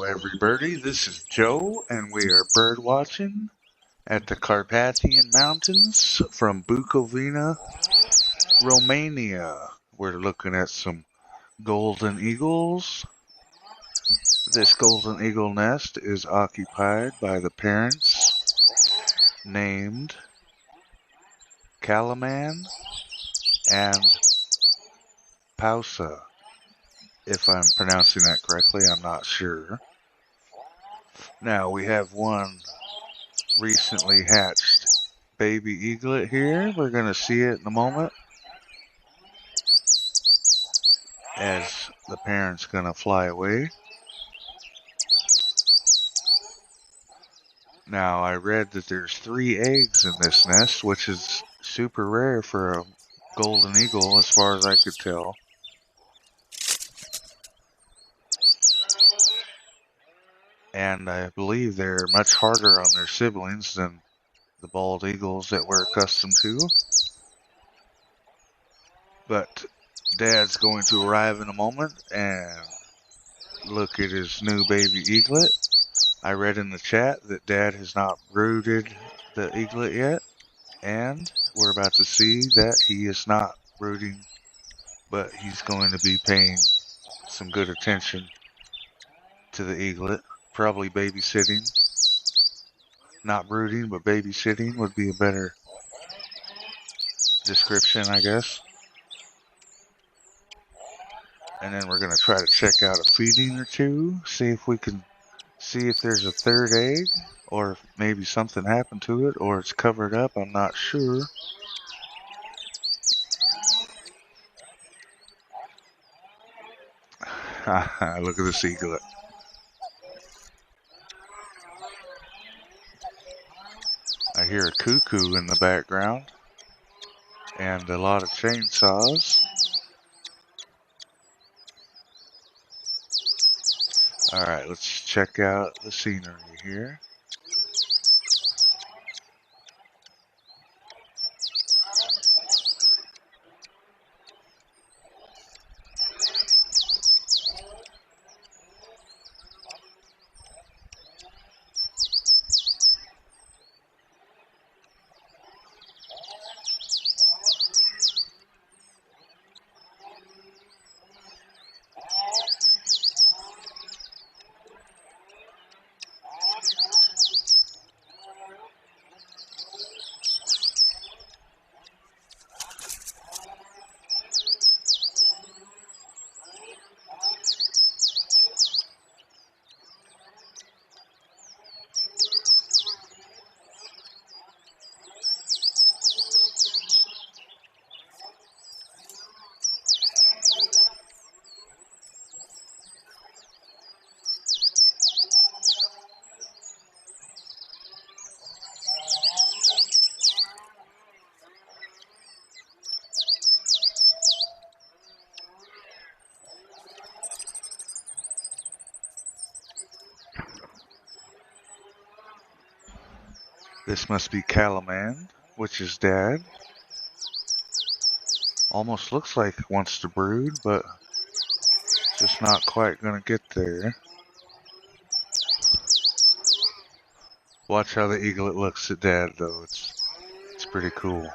everybody. This is Joe, and we are bird watching at the Carpathian Mountains from Bucovina, Romania. We're looking at some golden eagles. This golden eagle nest is occupied by the parents named Caliman and Pausa. If I'm pronouncing that correctly, I'm not sure. Now we have one recently hatched baby eaglet here. We're going to see it in a moment as the parent's going to fly away. Now, I read that there's 3 eggs in this nest, which is super rare for a golden eagle as far as I could tell. And I believe they're much harder on their siblings than the bald eagles that we're accustomed to. But Dad's going to arrive in a moment and look at his new baby eaglet. I read in the chat that Dad has not brooded the eaglet yet, and we're about to see that he is not brooding, but he's going to be paying some good attention to the eaglet, probably babysitting. Not brooding, but babysitting would be a better description, I guess. And then we're going to try to check out a feeding or two, see if we can see if there's a third egg, or if maybe something happened to it, or it's covered up, I'm not sure. Look at this eaglet. I hear a cuckoo in the background, and a lot of chainsaws. Alright, let's check out the scenery here. This must be Caliman, which is Dad. Almost looks like it wants to brood, but just not quite gonna get there. Watch how the eaglet looks at Dad, though. It's pretty cool.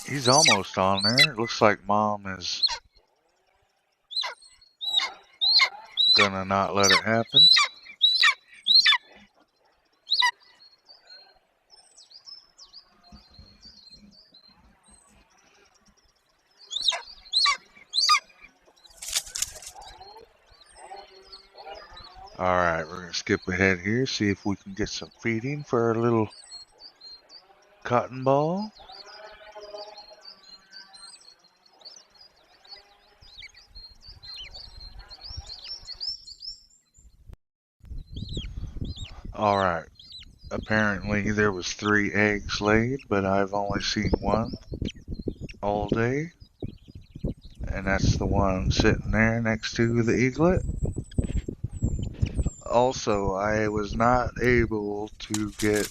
He's almost on there. It looks like Mom is gonna not let it happen. Alright, we're gonna skip ahead here, see if we can get some feeding for our little cotton ball. Alright, apparently there was 3 eggs laid, but I've only seen one all day. And that's the one sitting there next to the eaglet. Also, I was not able to get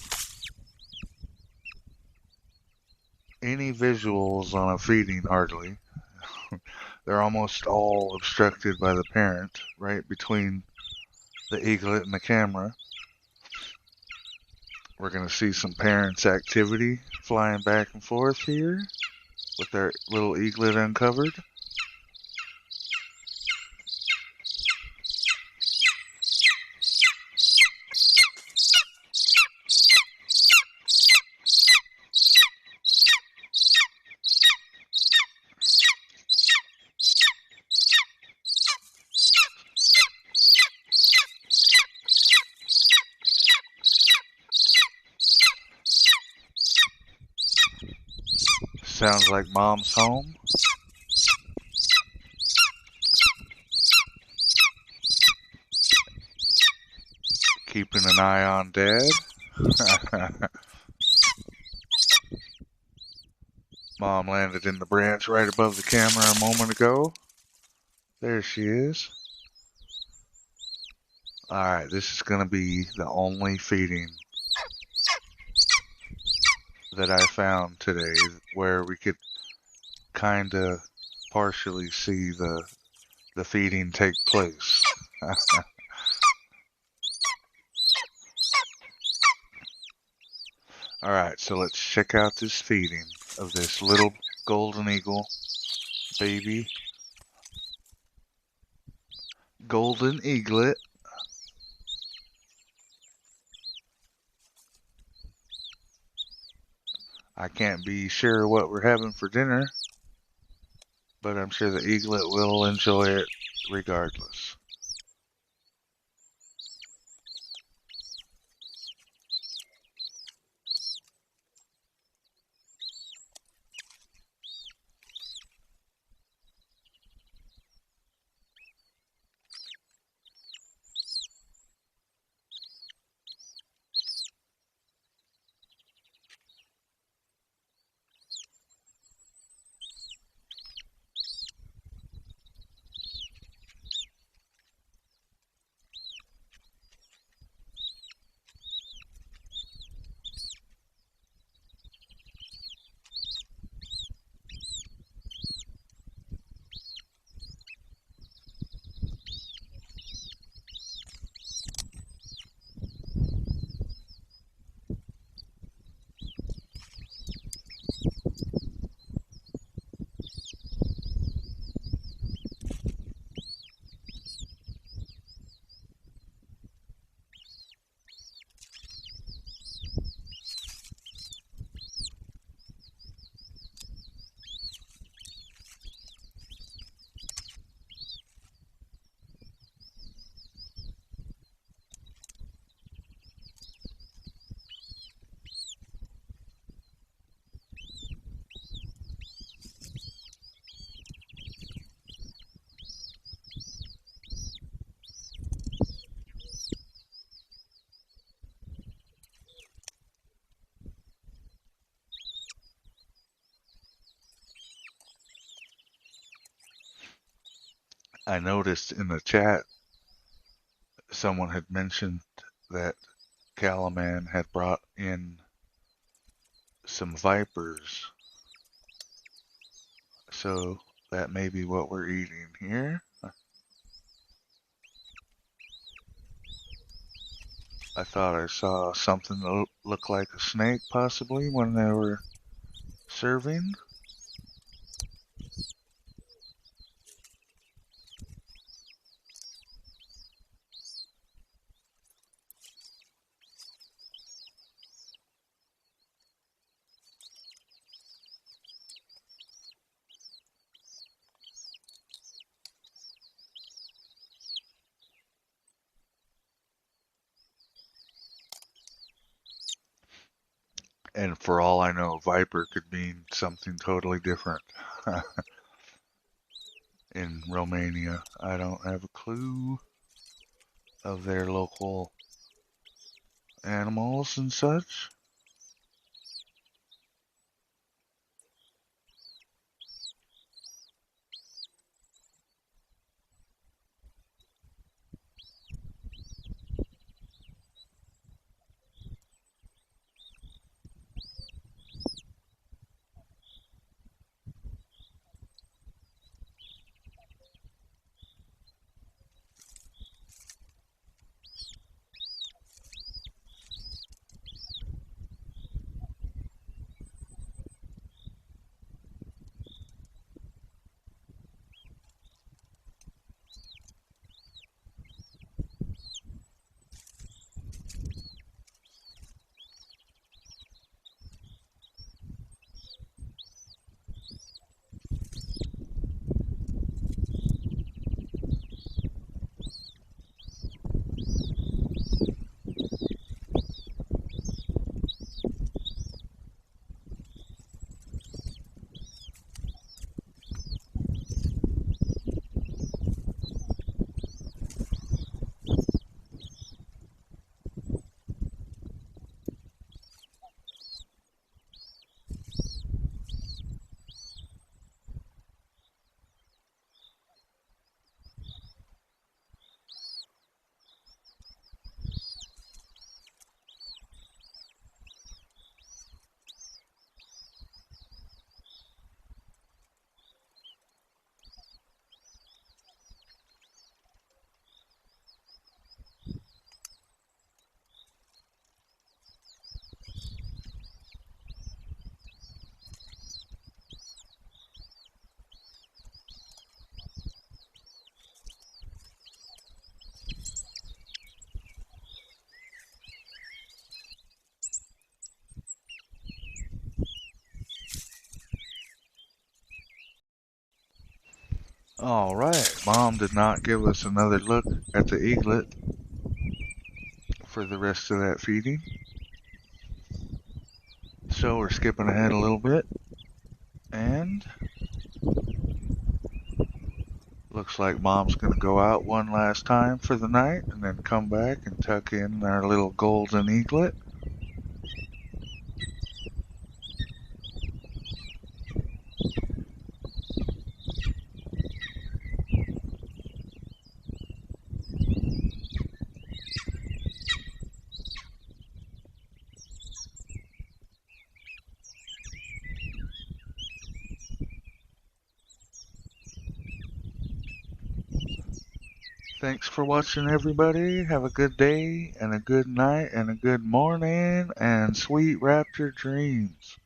any visuals on a feeding hardly. They're almost all obstructed by the parent, right between the eaglet and the camera. We're going to see some parents' activity flying back and forth here with their little eaglet uncovered. Sounds like Mom's home. Keeping an eye on Dad. Mom landed in the branch right above the camera a moment ago. There she is. Alright, this is going to be the only feeding that I found today where we could kind of partially see the feeding take place. Alright, so let's check out this feeding of this little golden eagle baby. Golden eaglet. I can't be sure what we're having for dinner, but I'm sure the eaglet will enjoy it regardless. I noticed in the chat someone had mentioned that Caliman had brought in some vipers. So that may be what we're eating here. I thought I saw something that looked like a snake possibly when they were serving. And for all I know, viper could mean something totally different in Romania. I don't have a clue of their local animals and such. All right, Mom did not give us another look at the eaglet for the rest of that feeding. So we're skipping ahead a little bit, and looks like Mom's going to go out one last time for the night and then come back and tuck in our little golden eaglet. Thanks for watching, everybody. Have a good day and a good night and a good morning and sweet raptor dreams.